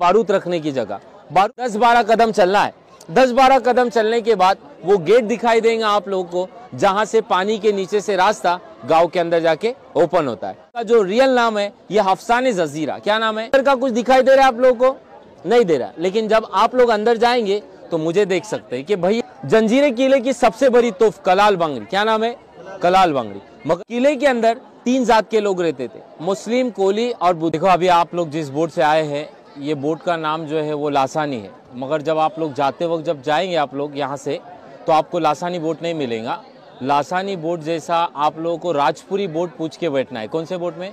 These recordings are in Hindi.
बारूद रखने की जगह। 10-12 कदम चलना है। 10-12 कदम चलने के बाद वो गेट दिखाई देंगे आप लोगों को, जहां से पानी के नीचे से रास्ता गांव के अंदर जाके ओपन होता है। का जो रियल नाम है ये हफसाने जजीरा। क्या नाम है? अंदर का कुछ दिखाई दे रहा है आप लोगों को? नहीं दे रहा, लेकिन जब आप लोग अंदर जाएंगे तो मुझे देख सकते हैं कि भाई जंजीरे किले की सबसे बड़ी तोफ कलाल बंगरी। क्या नाम है? कलाल बंगरी। मगर किले के अंदर 3 जात के लोग रहते थे, मुस्लिम, कोली और बुद्ध। देखो अभी आप लोग जिस बोट से आए हैं, ये बोट का नाम जो है वो लासानी है, मगर जब आप लोग जाते वक्त जब जाएंगे आप लोग यहाँ से, तो आपको लासानी बोट नहीं मिलेगा। लासानी बोट जैसा आप लोगों को राजपुरी बोट पूछ के बैठना है। कौन से बोट में?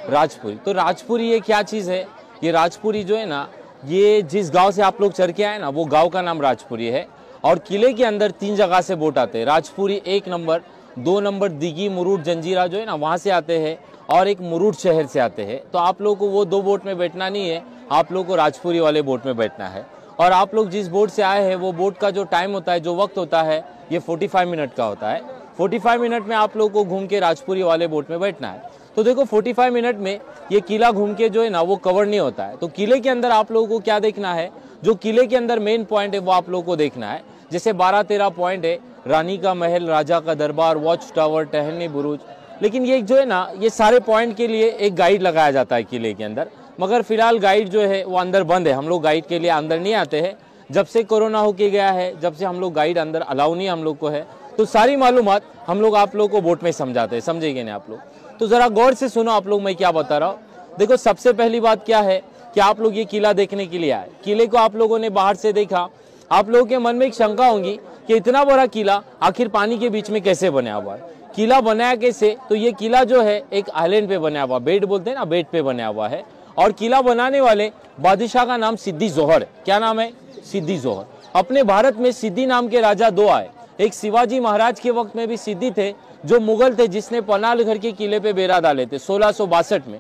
राजपुरी। तो राजपुरी ये क्या चीज़ है? ये राजपुरी जो है ना, ये जिस गांव से आप लोग चढ़ के आए ना, वो गांव का नाम राजपुरी है। और किले के अंदर 3 जगह से बोट आते हैं। राजपुरी 1 नंबर, 2 नंबर दिघी मुरुड जंजीरा जो है ना, वहाँ से आते हैं, और एक मुरुड शहर से आते हैं। तो आप लोगों को वो 2 बोट में बैठना नहीं है, आप लोगों को राजपुरी वाले बोट में बैठना है। और आप लोग जिस बोट से आए हैं वो बोट का जो टाइम होता है, जो वक्त होता है, ये 45 मिनट का होता है। 45 मिनट में आप लोग को घूम के राजपुरी वाले बोट में बैठना है। तो देखो 45 मिनट में ये किला घूम के जो है ना वो कवर नहीं होता है। तो किले के अंदर आप लोगों को क्या देखना है, जो किले के अंदर मेन पॉइंट है वो आप लोगों को देखना है। जैसे 12-13 पॉइंट है, रानी का महल, राजा का दरबार, वॉच टावर, टहलनी बुरुज। लेकिन ये जो है ना, ये सारे पॉइंट के लिए एक गाइड लगाया जाता है किले के अंदर, मगर फिलहाल गाइड जो है वो अंदर बंद है। हम लोग गाइड के लिए अंदर नहीं आते हैं। जब से कोरोना होके गया है, जब से हम लोग गाइड अंदर अलाउ नहीं हम लोग को है, तो सारी मालूमात हम लोग आप लोग को बोट में समझाते हैं। समझेंगे नहीं आप लोग? तो जरा गौर से सुनो आप लोग, मैं क्या बता रहा हूँ। देखो सबसे पहली बात क्या है कि आप लोग ये किला देखने के लिए आए। किले को आप लोगों ने बाहर से देखा, आप लोगों के मन में एक शंका होगी कि इतना बड़ा किला आखिर पानी के बीच में कैसे बना हुआ है। किला बनाया कैसे? तो ये किला जो है एक आइलैंड पे बना हुआ, बेट बोलते हैं ना, बेट पे बना हुआ है। और किला बनाने वाले बादशाह का नाम सिद्दी जोहर है। क्या नाम है? सिद्दी जोहर। अपने भारत में सिद्दी नाम के राजा 2 आए। एक शिवाजी महाराज के वक्त में भी सिद्दी थे, जो मुगल थे, जिसने पनालघर के किले पे बेरा डाले थे 1662 में।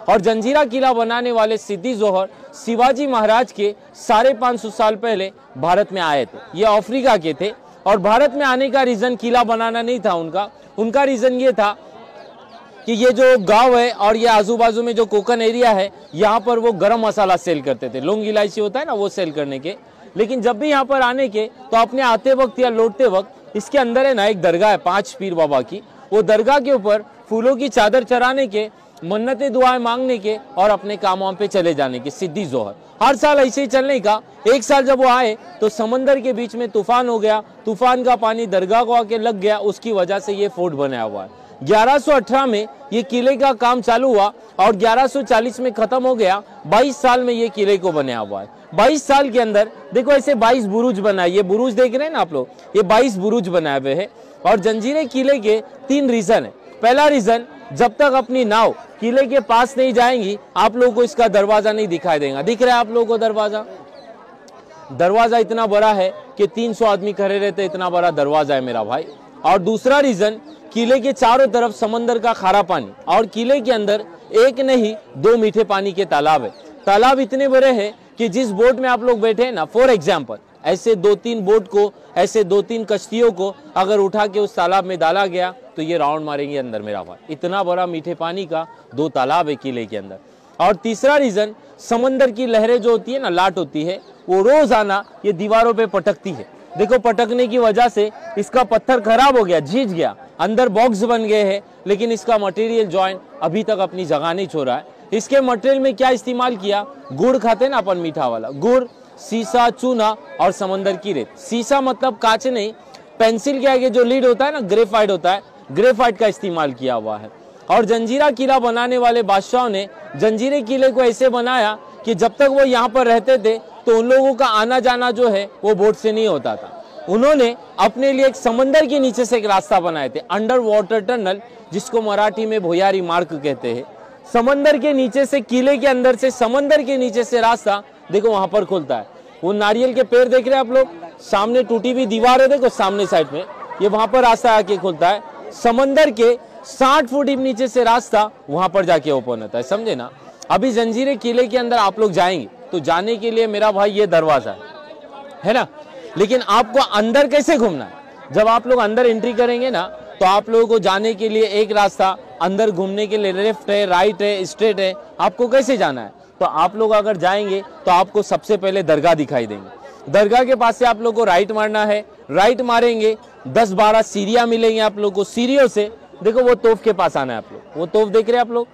और जंजीरा किला बनाने वाले सिद्दी जोहर शिवाजी महाराज के 550 साल पहले भारत में आए थे। ये अफ्रीका के थे, और भारत में आने का रीजन किला बनाना नहीं था उनका रीजन ये था कि ये जो गांव है और ये आजू बाजू में जो कोकन एरिया है, यहाँ पर वो गरम मसाला सेल करते थे, लौंग इलायची होता है ना, वो सेल करने के। लेकिन जब भी यहाँ पर आने के, तो अपने आते वक्त या लौटते वक्त इसके अंदर है ना एक दरगाह है 5 पीर बाबा की। वो दरगाह के ऊपर फूलों की चादर चढ़ाने के, मन्नतें दुआएं मांगने के और अपने कामों पे चले जाने के। सिद्दी जोहर हर साल ऐसे ही चलने का। एक साल जब वो आए तो समंदर के बीच में तूफान हो गया, तूफान का पानी दरगाह को आके लग गया, उसकी वजह से ये फोर्ट बनाया हुआ है। 1118 में ये किले का काम चालू हुआ और 1140 में खत्म हो गया। 22 साल में ये किले को बनाया हुआ है। 22 साल के अंदर देखो ऐसे 22 बुरुज बनाए। ये बुरुज देख रहे हैं ना आप लोग, ये 22 बुरुज बनाए हुए हैं। और जंजीरे किले के 3 रीजन है। पहला रीजन, जब तक अपनी नाव किले के पास नहीं जाएंगी आप लोगों को इसका दरवाजा नहीं दिखाई देगा। दिख रहा है आप लोगों को दरवाजा इतना बड़ा है कि 300 आदमी खड़े रहते, इतना बड़ा दरवाजा है मेरा भाई। और दूसरा रीजन, किले के चारों तरफ समंदर का खारा पानी, और किले के अंदर एक नहीं 2 मीठे पानी के तालाब है। तालाब इतने बड़े हैं कि जिस बोट में आप लोग बैठे हैं ना, फॉर एग्जाम्पल ऐसे 2-3 बोट को, ऐसे 2-3 कश्तियों को अगर उठा के उस तालाब में डाला गया तो ये राउंड मारेंगे अंदर मेरा भाई। इतना बड़ा मीठे पानी का 2 तालाब है किले के अंदर। और तीसरा रीजन, समंदर की लहरें जो होती है ना, लाट होती है, वो रोजाना ये दीवारों पे पटकती है। देखो पटकने की वजह से इसका पत्थर खराब हो गया, झींच गया, अंदर बॉक्स बन गए हैं, लेकिन इसका मटेरियल जॉइंट अभी तक अपनी जगह नहीं छोड़ा है। इसके मटेरियल में क्या इस्तेमाल किया? गुड़ खाते ना अपन, मीठा वाला गुड़, सीसा, चूना और समंदर की रेत। सीसा मतलब कांच नहीं, पेंसिल के आगे जो लीड होता है ना, ग्रेफाइट होता है, ग्रेफाइट का इस्तेमाल किया हुआ है। और जंजीरा किला बनाने वाले बादशाहों ने जंजीरे किले को ऐसे बनाया कि जब तक वो यहाँ पर रहते थे तो उन लोगों का आना जाना जो है वो बोट से नहीं होता था। उन्होंने अपने लिए एक समंदर के नीचे से एक रास्ता बनाए थे, अंडर वाटर टनल, जिसको मराठी में भोयारी मार्ग कहते हैं। समंदर के नीचे से, किले के अंदर से समंदर के नीचे से रास्ता देखो वहां पर खुलता है। वो नारियल के पेड़ देख रहे हैं आप लोग, सामने टूटी हुई दीवार है देखो सामने साइड में, ये वहां पर रास्ता आके खुलता है। समंदर के 60 फुट नीचे से रास्ता वहां पर जाके ओपन होता है, समझे ना। अभी जंजीरे किले के अंदर आप लोग जाएंगे तो जाने के लिए मेरा भाई ये दरवाजा है ना, लेकिन आपको अंदर कैसे घूमना है? जब आप लोग अंदर एंट्री करेंगे ना तो आप लोगों को जाने के लिए एक रास्ता, अंदर घूमने के लिए लेफ्ट है, राइट है, स्ट्रेट है। आपको कैसे जाना है? तो आप लोग अगर जाएंगे तो आपको सबसे पहले दरगाह दिखाई देंगे। दरगाह के पास से आप लोग को राइट मारना है, राइट मारेंगे 10-12 सीढ़ियां मिलेंगी आप लोग को। सीढ़ियों से देखो वो तोफ के पास आना है आप लोग, वो तोफ देख रहे हैं आप लोग,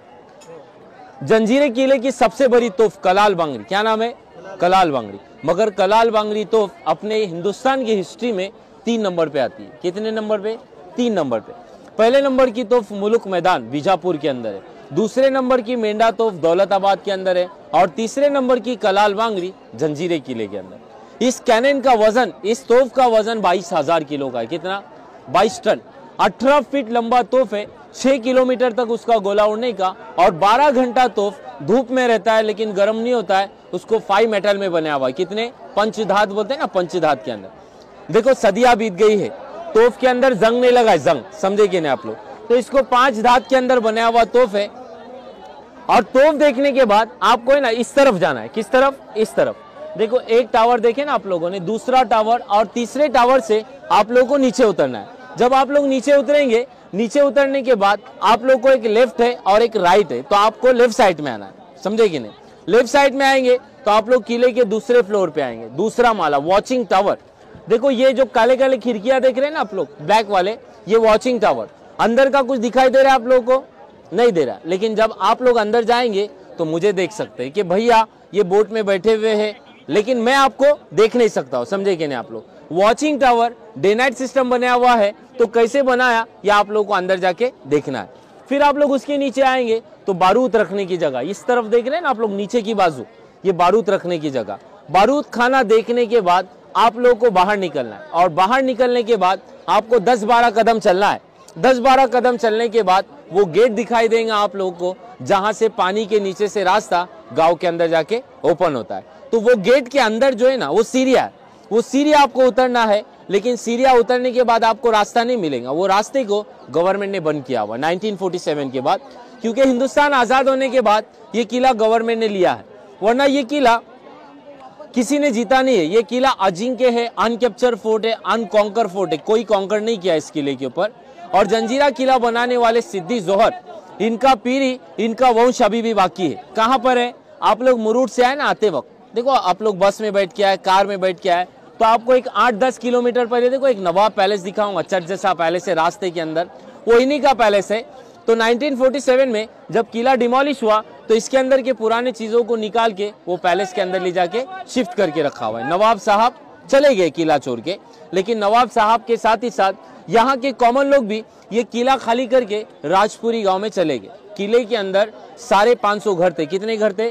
जंजीरे किले की सबसे बड़ी तोफ कलाल बांगड़ी। क्या नाम है? कलाल बांगड़ी। मगर कलाल बांगड़ी तोफ अपने हिंदुस्तान की हिस्ट्री में 3 नंबर पे आती है। कितने नंबर पे? 3 नंबर पे। पहले नंबर की तोफ मुलुक मैदान बीजापुर के अंदर है, दूसरे नंबर की मेंढा तोफ दौलताबाद के अंदर है, और तीसरे नंबर की कलाल बांगड़ी जंजीरे किले के अंदर। इस कैनन का वजन, इस तोफ का वजन 22,000 किलो का है। कितना? 22 टन। 18 फीट लंबा तोफ है, 6 किलोमीटर तक उसका गोला उड़ने का, और 12 घंटा तोफ धूप में रहता है लेकिन गर्म नहीं होता है। उसको 5 मेटल में बना हुआ है। कितने? पंचधात बोलते हैं ना, पंचधात के अंदर। देखो सदियां बीत गई है, तोफ के अंदर जंग नहीं लगा है, जंग समझे कि नहीं आप लोग? तो इसको 5 धात के अंदर बना हुआ तोफ है। और तोफ देखने के बाद आपको है ना इस तरफ जाना है। किस तरफ? इस तरफ। देखो एक टावर देखे ना आप लोगों ने, दूसरा टावर और तीसरे टावर से आप लोगों को नीचे उतरना है। जब आप लोग नीचे उतरेंगे, नीचे उतरने के बाद आप लोग को एक लेफ्ट है और एक राइट है, तो आपको लेफ्ट साइड में आना है, समझे कि नहीं? लेफ्ट साइड में आएंगे तो आप लोग किले के दूसरे फ्लोर पे आएंगे, दूसरा माला, वॉचिंग टावर। देखो ये जो काले काले खिड़कियां देख रहे हैं ना आप लोग, ब्लैक वाले, ये वॉचिंग टावर। अंदर का कुछ दिखाई दे रहा है आप लोगों को? नहीं दे रहा, लेकिन जब आप लोग अंदर जाएंगे तो मुझे देख सकते हैं कि भैया ये बोट में बैठे हुए हैं, लेकिन मैं आपको देख नहीं सकता हूँ, समझे कि नहीं आप लोग? Watching tower day night system बनाया हुआ है, तो कैसे बनाया ये आप लोग को अंदर जाके देखना है। फिर आप लोग उसके नीचे आएंगे तो बारूद रखने की जगह, इस तरफ देख रहे हैं ना आप लोग, नीचे की बाजू, ये बारूद रखने की जगह। बारूद खाना देखने के बाद आप लोग को बाहर निकलना है, और बाहर निकलने के बाद आपको 10-12 कदम चलना है। 10-12 कदम चलने के बाद वो गेट दिखाई देगा आप लोगों को, जहां से पानी के नीचे से रास्ता गांव के अंदर जाके ओपन होता है। तो वो गेट के अंदर जो है ना वो सीढ़ियां है, वो सीढ़ियां आपको उतरना है, लेकिन सीढ़ियां उतरने के बाद आपको रास्ता नहीं मिलेगा। वो रास्ते को गवर्नमेंट ने बंद किया हुआ 1947 के बाद, क्योंकि हिंदुस्तान आजाद होने के बाद ये किला गवर्नमेंट ने लिया है, वरना ये किला किसी ने जीता नहीं है। ये किला अजिंक्य है, अनकैप्चर फोर्ट है, अनकॉन्कर फोर्ट है, कोई कॉन्कर नहीं किया इस किले के ऊपर। और जंजीरा किला बनाने वाले सिद्दी जोहर, इनका पीढ़ी, इनका वंश अभी भी बाकी है। कहाँ पर है? आप लोग मुरुड से आए ना आते वक्त, देखो आप लोग बस में बैठ के आए, कार में बैठ के आए, तो आपको एक 8-10 किलोमीटर पहले देखो एक नवाब पैलेस दिखाऊंगा, चर्च जैसा पैलेस है रास्ते के अंदर, वो इन्हीं का पैलेस है। तो 1947 में जब किला डिमोलिश हुआ तो इसके अंदर के पुराने चीजों को निकाल के वो पैलेस के अंदर ले जाके शिफ्ट करके रखा हुआ है। नवाब साहब चले गए किला छोड़ के, लेकिन नवाब साहब के साथ ही साथ यहाँ के कॉमन लोग भी ये किला खाली करके राजपुरी गांव में चले गए। किले के अंदर 550 घर थे। कितने घर थे?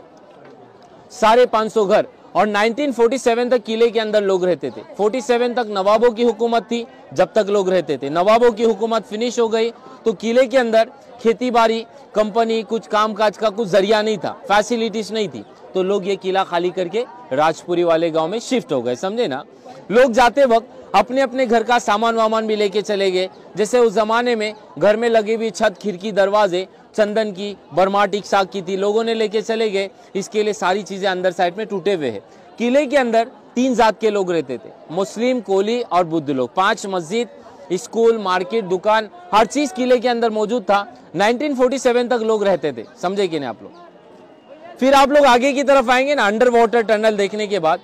550 घर। और 1947 तक किले के अंदर लोग रहते थे। 47 तक नवाबों की हुकूमत थी, जब तक लोग रहते थे। नवाबों की हुकूमत फिनिश हो गई तो किले के अंदर खेती बाड़ी, कंपनी, कुछ कामकाज का कुछ जरिया नहीं था, फैसिलिटीज नहीं थी, तो लोग ये किला खाली करके राजपुरी वाले गांव में शिफ्ट हो गए, समझे ना? लोग जाते वक्त अपने अपने घर का सामान वामान भी लेके चले गए। जैसे उस जमाने में घर में लगी हुई छत, खिड़की, दरवाजे चंदन की, बरमाटी साग की थी, लोगों ने लेके चले गए। इसके लिए सारी चीजें अंदर साइड में टूटे हुए हैं। किले के अंदर 3 जात के लोग रहते थे, मुस्लिम, कोली और बुद्ध लोग। 5 मस्जिद, स्कूल, मार्केट, दुकान, हर चीज किले के अंदर मौजूद था। 1947 तक लोग रहते थे, समझे कि नहीं आप लोग? फिर आप लोग आगे की तरफ आएंगे ना, अंडर वाटर टनल देखने के बाद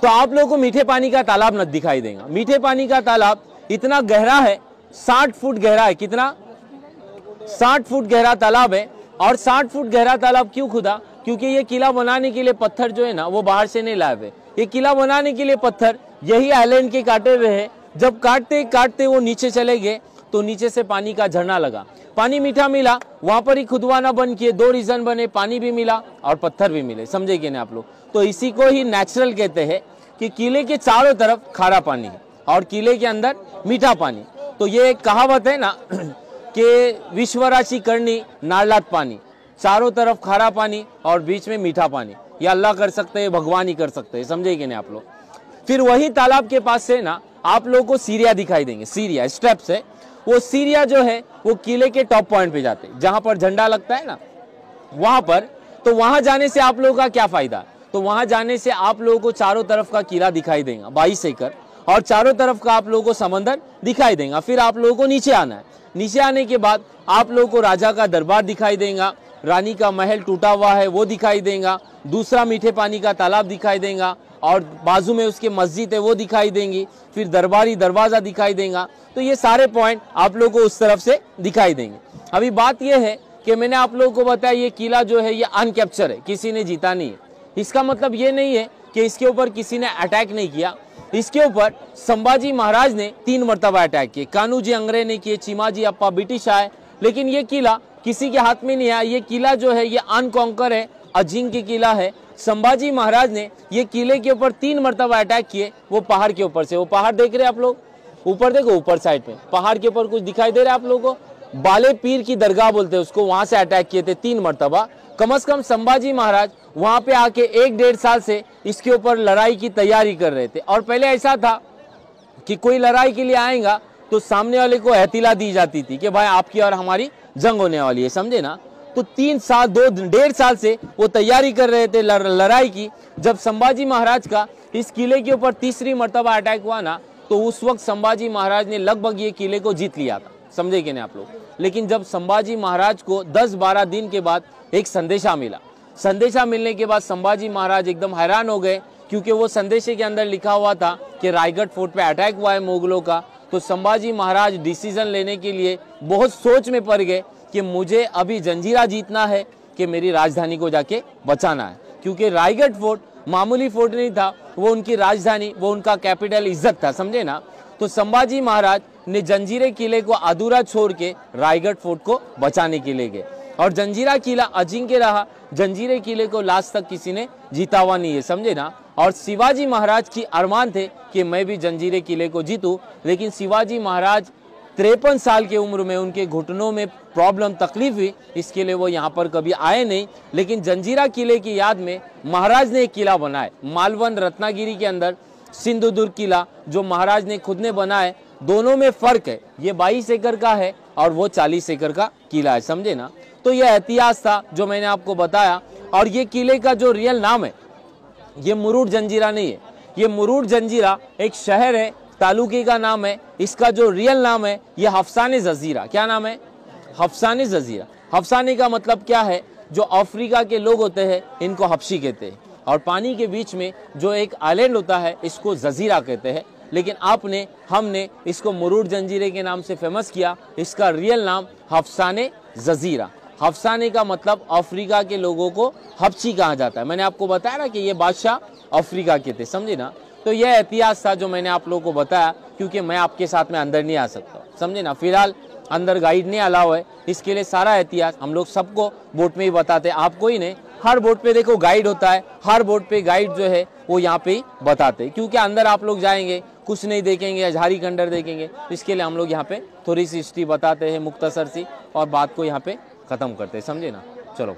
तो आप लोगों को मीठे पानी का तालाब न दिखाई देगा। मीठे पानी का तालाब इतना गहरा है, 60 फुट गहरा है। कितना? 60 फुट गहरा तालाब है। और 60 फुट गहरा तालाब क्यों खुदा? क्योंकि ये किला बनाने के लिए पत्थर जो है ना वो बाहर से नहीं लाए हुए। ये किला बनाने के लिए पत्थर यही आइलैंड के काटे हुए हैं। जब काटते काटते वो नीचे चले गए तो नीचे से पानी का झरना लगा, पानी मीठा मिला, वहां पर ही खुदवाना बंद किए। 2 रीजन बने, पानी भी मिला और पत्थर भी मिले, समझे कि नहीं आप लोग? तो इसी को ही नेचुरल कहते हैं कि किले के चारों तरफ खारा पानी है और किले के अंदर मीठा पानी। तो ये एक कहावत है ना कि विश्वराची करनी नारलात पानी, चारों तरफ खारा पानी और बीच में मीठा पानी। ये अल्लाह कर सकते हैं, भगवान ही कर सकते हैं, समझे कि नहीं आप लोग? फिर वही तालाब के पास से ना आप लोगों को सीढ़ियां दिखाई देंगे, सीढ़ियां, स्टेप्स है। वो सीढ़ियां जो है वो किले के टॉप पॉइंट पे जाते हैं, जहां पर झंडा लगता है ना वहां पर। तो वहां जाने से आप लोगों का क्या फायदा? तो वहां जाने से आप लोगों को चारों तरफ का किला दिखाई देगा, 22 एकड़, और चारों तरफ का आप लोगों को समंदर दिखाई देगा। फिर आप लोगों को नीचे आना है। नीचे आने के बाद आप लोगों को राजा का दरबार दिखाई देगा, रानी का महल टूटा हुआ है वो दिखाई देगा, दूसरा मीठे पानी का तालाब दिखाई देगा, और बाजू में उसके मस्जिद है वो दिखाई देंगी, फिर दरबारी दरवाज़ा दिखाई देगा। तो ये सारे पॉइंट आप लोगों को उस तरफ से दिखाई देंगे। अभी बात यह है कि मैंने आप लोगों को बताया ये किला जो है ये अनकैप्चर है, किसी ने जीता नहीं है। इसका मतलब ये नहीं है कि इसके ऊपर किसी ने अटैक नहीं किया। इसके ऊपर संभाजी महाराज ने 3 मरतबा अटैक किए, कान्हूजी अंग्रे ने किए, चिमाजी अप्पा ब्रिटिश आए, लेकिन ये किला किसी के हाथ में नहीं आया। ये किला जो है ये अनकॉन्कर है, अजिंक्य किला है। संभाजी महाराज ने ये किले के ऊपर 3 मरतबा अटैक किए, वो पहाड़ के ऊपर से। वो पहाड़ देख रहे हैं आप लोग, ऊपर देखो, ऊपर साइड में पहाड़ के ऊपर कुछ दिखाई दे रहा है आप लोगों को, बाले पीर की दरगाह बोलते हैं उसको, वहां से अटैक किए थे 3 मरतबा। कम से कम संभाजी महाराज वहां पे आके 1-1.5 साल से इसके ऊपर लड़ाई की तैयारी कर रहे थे। और पहले ऐसा था कि कोई लड़ाई के लिए आएगा तो सामने वाले को एहतिला दी जाती थी कि भाई आपकी और हमारी जंग होने वाली है, समझे ना। तो 3 साल 2-1.5 साल से वो तैयारी कर रहे थे लड़ाई की। जब संभाजी महाराज का इस किले के ऊपर 3री मरतबा अटैक हुआ ना, तो उस वक्त संभाजी महाराज ने लगभग ये किले को जीत लिया था, समझे कि नहीं आप लोग। लेकिन जब संभाजी महाराज को 10-12 दिन के बाद एक संदेशा मिला, संदेशा मिलने के बाद संभाजी महाराज एकदम हैरान हो गए, क्योंकि वो संदेशे के अंदर लिखा हुआ था कि रायगढ़ फोर्ट पे अटैक हुआ है मुगलों का। तो संभाजी महाराज डिसीजन लेने के लिए बहुत सोच में पड़ गए कि मुझे अभी जंजीरा जीतना है कि मेरी राजधानी को जाके बचाना है, क्योंकि रायगढ़ फोर्ट मामूली फोर्ट नहीं था, वो उनकी राजधानी, वो उनका कैपिटल इज्जत था, समझे ना। तो संभाजी महाराज ने जंजीरे किले को अधूरा छोड़ के रायगढ़ फोर्ट को बचाने के लिए गए, और जंजीरा किला अजिंक्य रहा। जंजीरे किले को लास्ट तक किसी ने जीता हुआ नहीं है, समझे ना। और शिवाजी महाराज की अरमान थे कि मैं भी जंजीरे किले को जीतूं, लेकिन शिवाजी महाराज 53 साल की उम्र में उनके घुटनों में प्रॉब्लम तकलीफ हुई, इसके लिए वो यहाँ पर कभी आए नहीं। लेकिन जंजीरा किले की याद में महाराज ने एक किला बनाया, मालवन रत्नागिरी के अंदर सिंधुदुर्ग किला, जो महाराज ने खुद ने बनाए। दोनों में फर्क है, ये 22 एकड़ का है और वो 40 एकड़ का किला है, समझे ना। तो ये इतिहास था जो मैंने आपको बताया। और ये किले का जो रियल नाम है ये मुरुड जंजीरा नहीं है, ये मुरुड जंजीरा एक शहर है, तालुके का नाम है। इसका जो रियल नाम है ये हफसाने जजीरा। क्या नाम है? हफसाने जजीरा। हफसाने का मतलब क्या है? जो अफ्रीका के लोग होते हैं इनको हबशी कहते हैं, और पानी के बीच में जो एक आइलैंड होता है इसको जजीरा कहते हैं। लेकिन हमने इसको मुरुड जंजीरे के नाम से फेमस किया। इसका रियल नाम हफसाने जजीरा। हफसाने का मतलब अफ्रीका के लोगों को हबशी कहा जाता है। मैंने आपको बताया ना कि ये बादशाह अफ्रीका के थे, समझे ना। तो यह इतिहास था जो मैंने आप लोगों को बताया, क्योंकि मैं आपके साथ में अंदर नहीं आ सकता, समझे ना। फिलहाल अंदर गाइड नहीं अलाउ है, इसके लिए सारा इतिहास हम लोग सबको बोट में ही बताते हैं, आपको ही नहीं। हर बोट पे देखो गाइड होता है, हर बोट पे गाइड जो है वो यहाँ पे ही बताते हैं, क्योंकि अंदर आप लोग जाएंगे कुछ नहीं देखेंगे या झारी खंडर देखेंगे। इसके लिए हम लोग यहाँ पे थोड़ी सी हिस्ट्री बताते हैं मुख्तसर सी, और बात को यहाँ पे खत्म करते हैं, समझे ना। चलो।